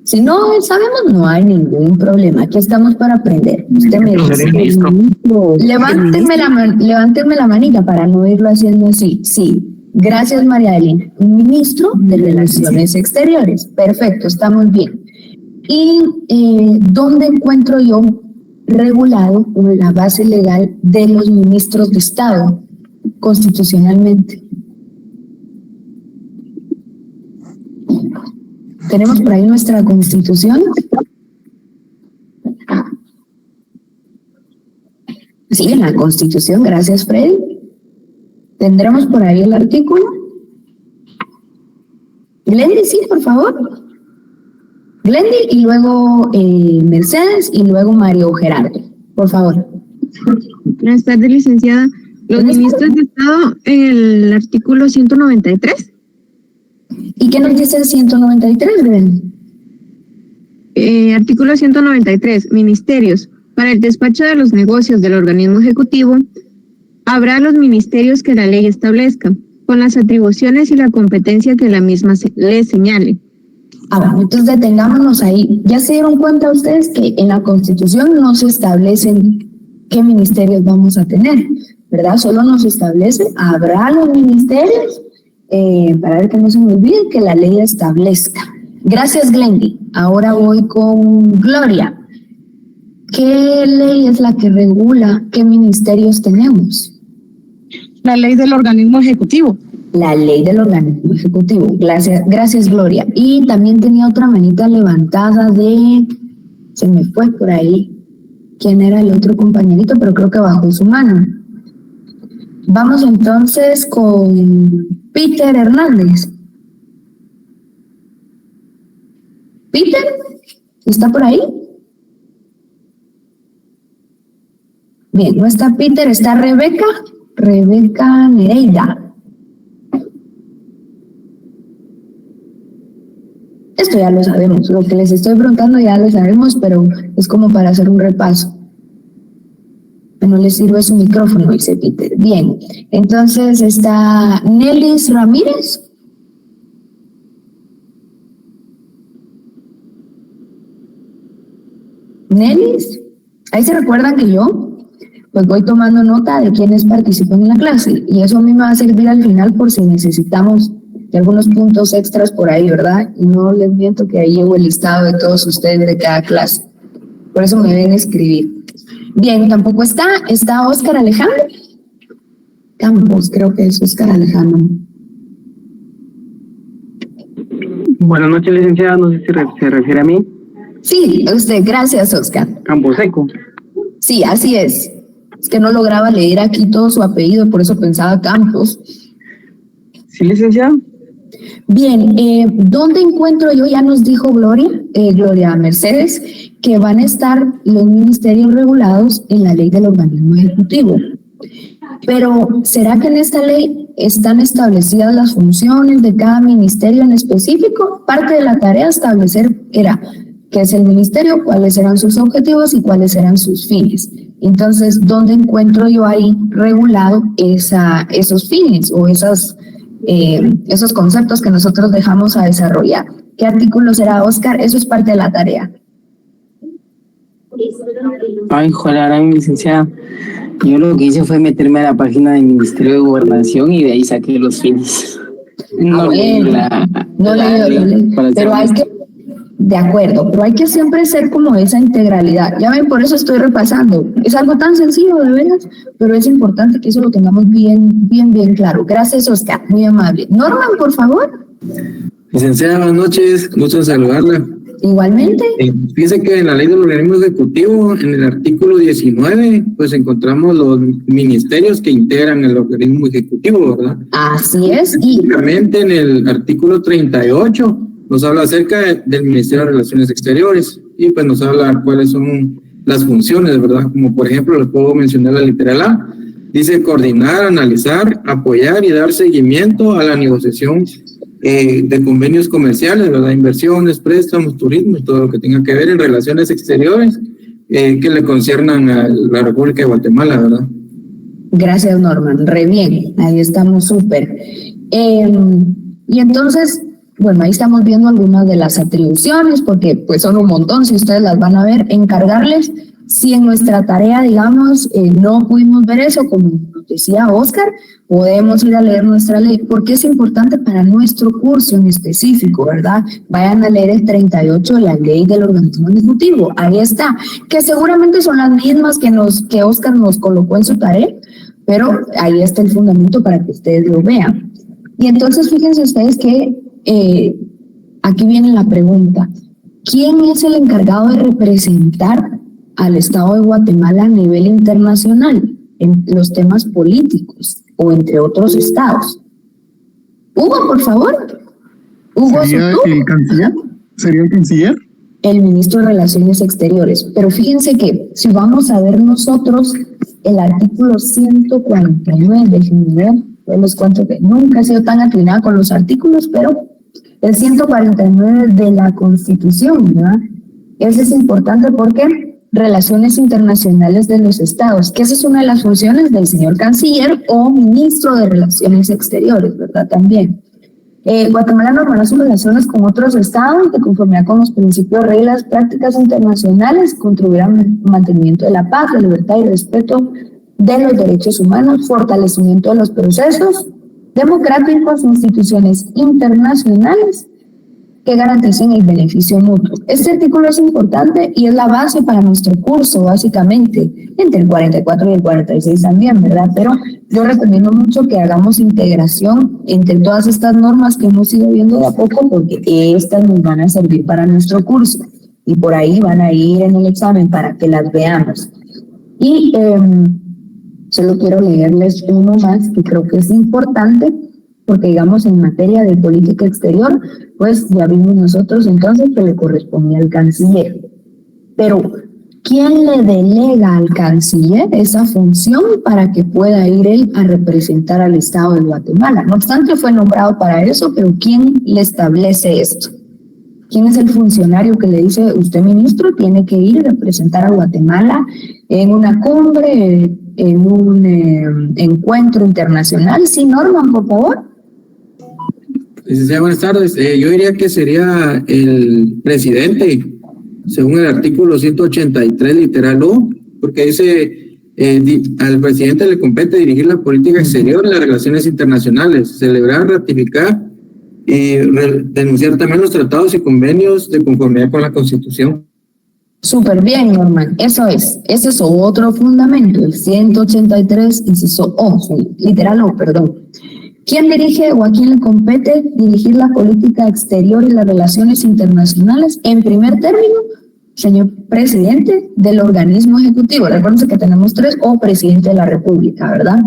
S1: Si no sabemos, no hay ningún problema. Aquí estamos para aprender. Usted me dice, levánteme la manita para no irlo haciendo así. Sí. Gracias, María Adelina. Un ministro de Relaciones Exteriores. Perfecto, estamos bien. ¿Y dónde encuentro yo regulado la base legal de los ministros de Estado constitucionalmente? ¿Tenemos por ahí nuestra Constitución? Sí, en la Constitución. Gracias, Freddy. ¿Tendremos por ahí el artículo? Glendy, sí, por favor. Glendy y luego Mercedes y luego Mario Gerardo, por favor.
S12: Buenas tardes, licenciada. Los ministros de Estado en el artículo 193.
S1: ¿Y qué nos dice el 193, Glendy?
S12: Artículo 193. Ministerios. Para el despacho de los negocios del organismo ejecutivo, habrá los ministerios que la ley establezca. con las atribuciones y la competencia que la misma le señale.
S1: Bueno, entonces detengámonos ahí. Ya se dieron cuenta ustedes que en la Constitución no se establecen qué ministerios vamos a tener, ¿verdad? Solo nos establece, habrá los ministerios, para ver que no se me olvide, que la ley establezca. Gracias, Glendy. Ahora voy con Gloria. ¿Qué ley es la que regula qué ministerios tenemos?
S4: La ley del organismo ejecutivo.
S1: La ley del organismo ejecutivo. Gracias, Gloria. Y también tenía otra manita levantada se me fue por ahí quién era el otro compañerito, pero creo que bajó su mano. Vamos entonces con Peter Hernández. ¿Peter? ¿Está por ahí? Bien, no está Peter, está Rebeca Nereida. Esto ya lo sabemos, lo que les estoy preguntando ya lo sabemos, pero es como para hacer un repaso. No le sirve su micrófono, dice Peter. Bien, entonces está Nelis Ramírez. Nelis, ahí se recuerdan que yo pues voy tomando nota de quienes participan en la clase y eso a mí me va a servir al final por si necesitamos de algunos puntos extras por ahí, ¿verdad? Y no les miento que ahí llevo el listado de todos ustedes de cada clase. Por eso me ven escribir. Bien, tampoco está Óscar Alejandro Campos, creo que es Óscar Alejandro.
S15: Buenas noches, licenciada, no sé si se refiere a mí.
S1: Sí, usted, gracias, Óscar.
S15: Camposeco.
S1: Sí, así es. Es que no lograba leer aquí todo su apellido, por eso pensaba Campos.
S15: Sí, licenciada.
S1: Bien, ¿dónde encuentro yo? Ya nos dijo Gloria Mercedes, que van a estar los ministerios regulados en la ley del organismo ejecutivo. Pero, ¿será que en esta ley están establecidas las funciones de cada ministerio en específico? Parte de la tarea establecer era qué es el ministerio, cuáles eran sus objetivos y cuáles eran sus fines. Entonces, ¿dónde encuentro yo ahí regulado esos fines o esos conceptos que nosotros dejamos a desarrollar? ¿Qué artículo será, Óscar? Eso es parte de la tarea.
S15: Ay, joder, licenciada. Yo lo que hice fue meterme a la página del Ministerio de Gobernación y de ahí saqué los fines. No leí
S1: pero hay que, de acuerdo, pero hay que siempre ser como esa integralidad. Ya ven, por eso estoy repasando. Es algo tan sencillo, de veras, pero es importante que eso lo tengamos bien claro. Gracias, Oscar, muy amable. Norman, por favor.
S5: Licenciada, buenas noches, gusto en saludarla.
S1: Igualmente.
S5: Fíjese que en la ley del organismo ejecutivo, en el artículo 19, pues encontramos los ministerios que integran el organismo ejecutivo, ¿verdad?
S1: Así es.
S5: Y específicamente en el artículo 38 nos habla acerca del Ministerio de Relaciones Exteriores y pues nos habla cuáles son las funciones, ¿verdad? Como por ejemplo, les puedo mencionar la literal A. Dice coordinar, analizar, apoyar y dar seguimiento a la negociación de convenios comerciales, ¿verdad? Inversiones, préstamos, turismo, todo lo que tenga que ver en relaciones exteriores que le conciernan a la República de Guatemala, ¿verdad?
S1: Gracias, Norman. Re bien, ahí estamos súper. Y entonces, bueno, ahí estamos viendo algunas de las atribuciones, porque pues son un montón, si ustedes las van a ver, encargarles. Si en nuestra tarea, digamos, no pudimos ver eso, como nos decía Óscar, podemos ir a leer nuestra ley, porque es importante para nuestro curso en específico, ¿verdad? Vayan a leer el 38, la ley del organismo ejecutivo, ahí está, que seguramente son las mismas que Óscar nos colocó en su tarea, pero ahí está el fundamento para que ustedes lo vean. Y entonces fíjense ustedes que aquí viene la pregunta, ¿quién es el encargado de representar al Estado de Guatemala a nivel internacional en los temas políticos o entre otros estados? Hugo, por favor. Hugo,
S16: ¿Sería el canciller? ¿Sería el canciller?
S1: El ministro de Relaciones Exteriores. Pero fíjense que si vamos a ver nosotros el artículo 149, déjenme ver, yo les cuento que nunca he sido tan atinada con los artículos, pero el 149 de la Constitución, ¿verdad? Ese es importante porque relaciones internacionales de los estados, que esa es una de las funciones del señor canciller o ministro de Relaciones Exteriores, ¿verdad? También. Guatemala normará sus relaciones con otros estados de conformidad con los principios, reglas, prácticas internacionales, contribuirán al mantenimiento de la paz, la libertad y respeto de los derechos humanos, fortalecimiento de los procesos democráticos, instituciones internacionales que garanticen el beneficio mutuo. Este artículo es importante y es la base para nuestro curso, básicamente, entre el 44 y el 46 también, ¿verdad? Pero yo recomiendo mucho que hagamos integración entre todas estas normas que hemos ido viendo de a poco, porque estas nos van a servir para nuestro curso y por ahí van a ir en el examen para que las veamos. Y solo quiero leerles uno más que creo que es importante, porque digamos en materia de política exterior, pues ya vimos nosotros entonces que le correspondía al canciller. Pero, ¿quién le delega al canciller esa función para que pueda ir él a representar al Estado de Guatemala? No obstante, fue nombrado para eso, pero ¿quién le establece esto? ¿Quién es el funcionario que le dice, usted ministro tiene que ir a representar a Guatemala en una cumbre, en un encuentro internacional? Sí, Norman, por favor.
S17: Licenciada, buenas tardes. Yo diría que sería el presidente, según el artículo 183, literal O, porque dice, al presidente le compete dirigir la política exterior y las relaciones internacionales, celebrar, ratificar y denunciar también los tratados y convenios de conformidad con la Constitución.
S1: Súper bien, Norman. Eso es. Ese es otro fundamento, el 183, inciso O, literal O, perdón. ¿Quién dirige o a quién le compete dirigir la política exterior y las relaciones internacionales? En primer término, señor presidente del organismo ejecutivo. Recuerden que tenemos tres, o presidente de la República, ¿verdad?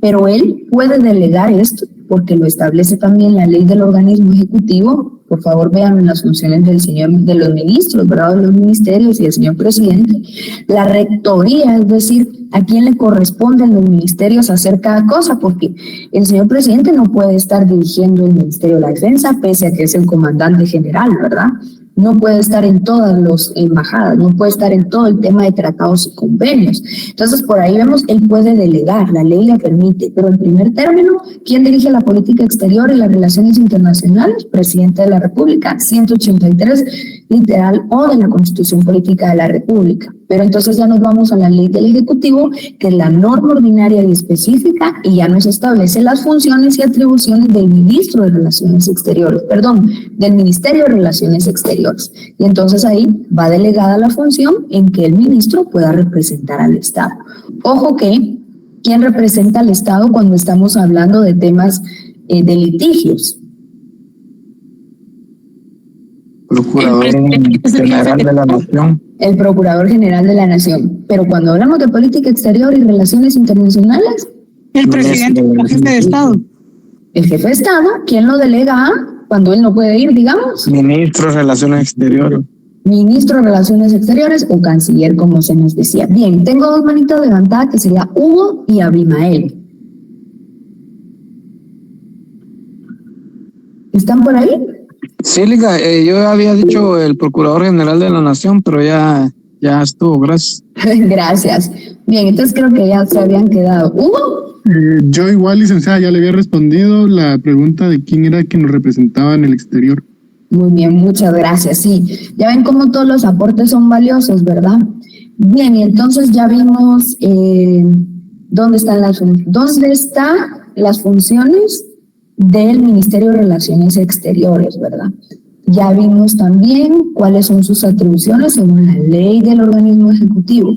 S1: Pero él puede delegar esto porque lo establece también la ley del organismo ejecutivo. Por favor, vean las funciones de los ministros, ¿verdad? De los ministerios y del señor presidente. La rectoría, es decir, a quién le corresponden los ministerios hacer cada cosa, porque el señor presidente no puede estar dirigiendo el Ministerio de la Defensa, pese a que es el comandante general, ¿verdad? No puede estar en todas las embajadas, no puede estar en todo el tema de tratados y convenios. Entonces, por ahí vemos, él puede delegar, la ley le permite, pero en primer término, ¿quién dirige la política exterior y las relaciones internacionales? Presidente de la República, 183, literal O de la Constitución Política de la República. Pero entonces ya nos vamos a la ley del Ejecutivo, que es la norma ordinaria y específica, y ya nos establece las funciones y atribuciones del ministro de Relaciones Exteriores, del Ministerio de Relaciones Exteriores. Y entonces ahí va delegada la función en que el ministro pueda representar al Estado. Ojo que, ¿quién representa al Estado cuando estamos hablando de temas de litigios?
S5: Procurador General de la Nación.
S1: El Procurador General de la Nación. Pero cuando hablamos de política exterior y relaciones internacionales,
S4: el presidente, el jefe de Estado.
S1: El jefe de Estado, ¿quién lo delega cuando él no puede ir, digamos?
S5: Ministro de Relaciones Exteriores.
S1: Ministro de Relaciones Exteriores o canciller, como se nos decía. Bien, tengo dos manitas levantadas que sería Hugo y Abimael. ¿Están por ahí?
S5: Sí, Liga, yo había dicho el Procurador General de la Nación, pero ya estuvo, gracias.
S1: Gracias. Bien, entonces creo que ya se habían quedado. ¿Hugo?
S16: Yo igual, licenciada, ya le había respondido la pregunta de quién era quien nos representaba en el exterior.
S1: Muy bien, muchas gracias. Sí, ya ven cómo todos los aportes son valiosos, ¿verdad? Bien, y entonces ya vimos dónde están las funciones del Ministerio de Relaciones Exteriores, ¿verdad? Ya vimos también cuáles son sus atribuciones según la ley del organismo ejecutivo.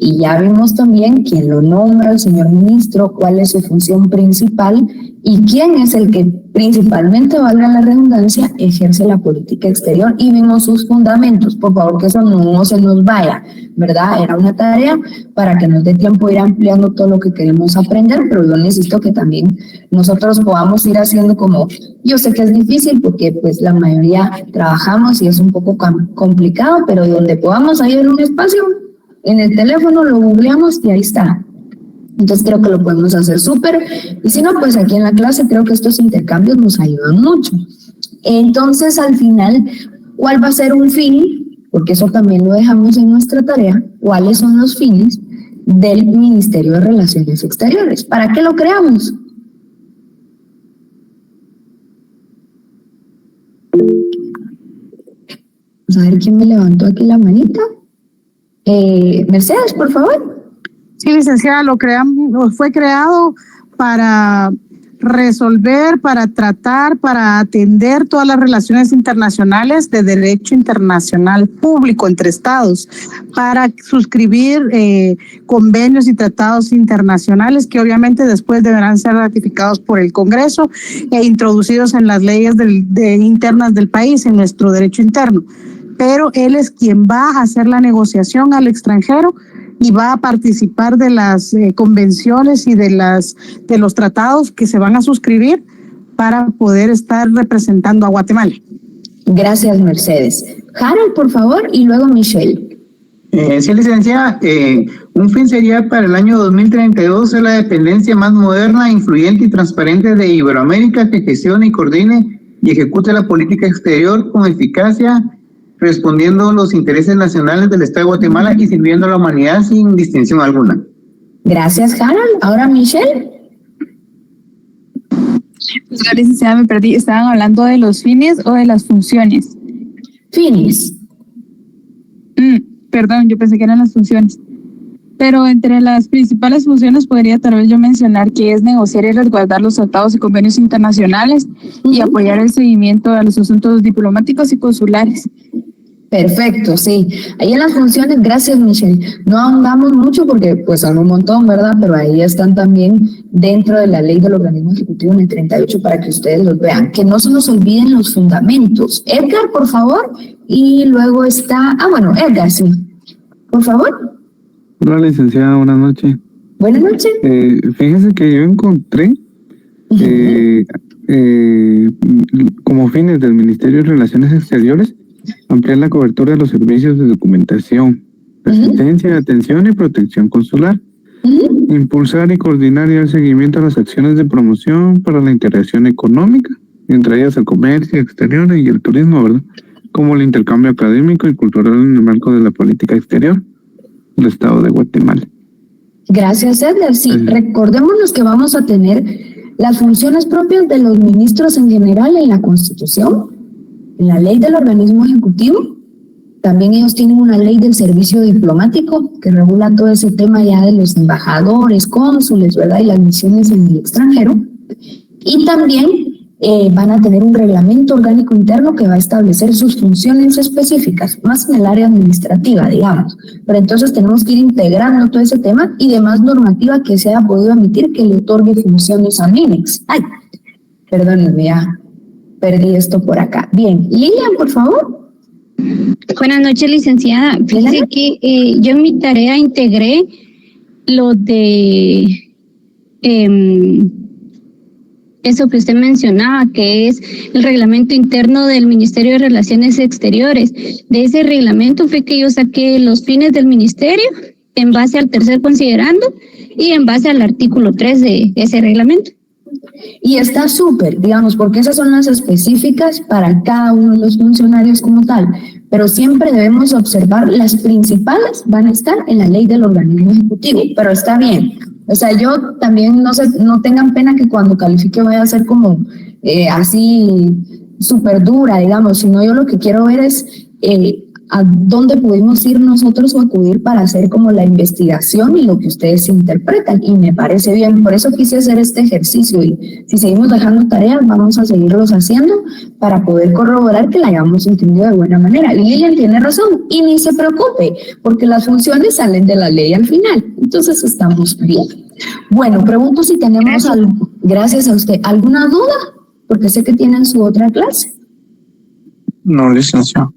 S1: Y ya vimos también quién lo nombra, el señor ministro, cuál es su función principal y quién es el que principalmente, valga la redundancia, ejerce la política exterior. Y vimos sus fundamentos. Por favor, que eso no se nos vaya, ¿verdad? Era una tarea para que nos dé tiempo ir ampliando todo lo que queremos aprender, pero yo necesito que también nosotros podamos ir haciendo como, yo sé que es difícil porque pues la mayoría trabajamos y es un poco complicado, pero donde podamos ahí en un espacio, en el teléfono lo googleamos y ahí está. Entonces creo que lo podemos hacer súper. Y si no, pues aquí en la clase creo que estos intercambios nos ayudan mucho. Entonces al final, ¿cuál va a ser un fin porque eso también lo dejamos en nuestra tarea, cuáles son los fines del Ministerio de Relaciones Exteriores. ¿Para qué lo creamos? Vamos a ver quién me levantó aquí la manita. Mercedes, por favor.
S4: Sí, licenciada, fue creado para resolver, para tratar, para atender todas las relaciones internacionales de derecho internacional público entre estados, para suscribir convenios y tratados internacionales que obviamente después deberán ser ratificados por el Congreso e introducidos en las leyes internas del país, en nuestro derecho interno. Pero él es quien va a hacer la negociación al extranjero y va a participar de las convenciones y de los tratados que se van a suscribir para poder estar representando a Guatemala.
S1: Gracias, Mercedes. Harold, por favor, y luego Michelle.
S2: Sí, licenciada, un fin sería para el año 2032 ser la dependencia más moderna, influyente y transparente de Iberoamérica que gestione y coordine y ejecute la política exterior con eficacia, respondiendo a los intereses nacionales del Estado de Guatemala y sirviendo a la humanidad sin distinción alguna.
S1: Gracias, Harold. Ahora, Michelle.
S18: Pues la licenciada, me perdí. ¿Estaban hablando de los fines o de las funciones?
S1: Fines.
S18: Perdón, yo pensé que eran las funciones. Pero entre las principales funciones podría tal vez yo mencionar que es negociar y resguardar los tratados y convenios internacionales y apoyar el seguimiento a los asuntos diplomáticos y consulares.
S1: Perfecto, sí. Ahí en las funciones, gracias, Michelle. No ahondamos mucho porque pues son un montón, ¿verdad? Pero ahí están también dentro de la ley del organismo ejecutivo en el 38 para que ustedes los vean. Que no se nos olviden los fundamentos. Edgar, por favor. Y luego está... Edgar, sí. Por favor.
S19: Hola, licenciada, buenas noches.
S1: Buenas noches.
S19: Fíjese que yo encontré como fines del Ministerio de Relaciones Exteriores ampliar la cobertura de los servicios de documentación, asistencia, atención y protección consular, impulsar y coordinar y dar seguimiento a las acciones de promoción para la integración económica, entre ellas el comercio exterior y el turismo, ¿verdad? Como el intercambio académico y cultural en el marco de la política exterior del Estado de Guatemala.
S1: Gracias, Edgar. Sí, recordémonos que vamos a tener las funciones propias de los ministros en general en la Constitución, en la ley del organismo ejecutivo. También ellos tienen una ley del servicio diplomático que regula todo ese tema ya de los embajadores, cónsules, ¿verdad? Y las misiones en el extranjero. Y también van a tener un reglamento orgánico interno que va a establecer sus funciones específicas, más en el área administrativa, digamos. Pero entonces tenemos que ir integrando todo ese tema y demás normativa que se haya podido emitir que le otorgue funciones a MINEX. Ay, perdónenme, ya perdí esto por acá. Bien, Lilian, por favor.
S12: Buenas noches, licenciada. Fíjese que yo en mi tarea integré lo de eso que usted mencionaba, que es el reglamento interno del Ministerio de Relaciones Exteriores. De ese reglamento fue que yo saqué los fines del ministerio en base al tercer considerando y en base al artículo 3 de ese reglamento.
S1: Y está súper, digamos, porque esas son las específicas para cada uno de los funcionarios como tal, pero siempre debemos observar las principales van a estar en la ley del organismo ejecutivo, pero está bien. O sea, yo también no tengan pena que cuando califique vaya a ser como así súper dura, digamos, sino yo lo que quiero ver es a dónde pudimos ir nosotros o acudir para hacer como la investigación y lo que ustedes interpretan, y me parece bien, por eso quise hacer este ejercicio, y si seguimos dejando tareas vamos a seguirlos haciendo para poder corroborar que la hayamos entendido de buena manera. Lilian tiene razón, y ni se preocupe, porque las funciones salen de la ley al final, entonces estamos bien. Bueno, pregunto si tenemos gracias a usted, ¿alguna duda? Porque sé que tienen su otra clase.
S5: No, licenciado.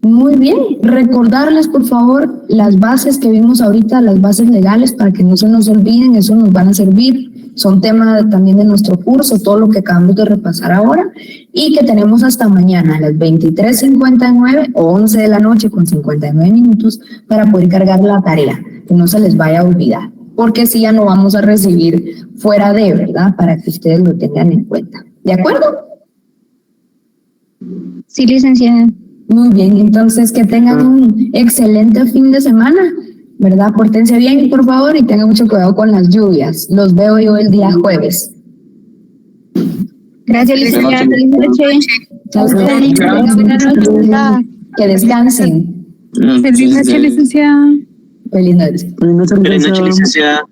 S1: Muy bien, recordarles por favor las bases que vimos ahorita, las bases legales, para que no se nos olviden, eso nos van a servir, son tema también de nuestro curso, todo lo que acabamos de repasar ahora, y que tenemos hasta mañana a las 23:59 o 11 de la noche con 59 minutos para poder cargar la tarea, que no se les vaya a olvidar, porque si ya no vamos a recibir fuera de, ¿verdad? Para que ustedes lo tengan en cuenta. ¿De acuerdo?
S12: Sí, licenciada.
S1: Muy bien, entonces que tengan un excelente fin de semana, ¿verdad? Pórtense bien, por favor, y tengan mucho cuidado con las lluvias. Los veo yo el día jueves.
S12: Gracias, licenciada. Feliz noche.
S1: Chao, buenas noches. Que descansen.
S18: Feliz noche, licenciada.
S1: Feliz noche.
S19: Feliz noche,
S10: licenciada.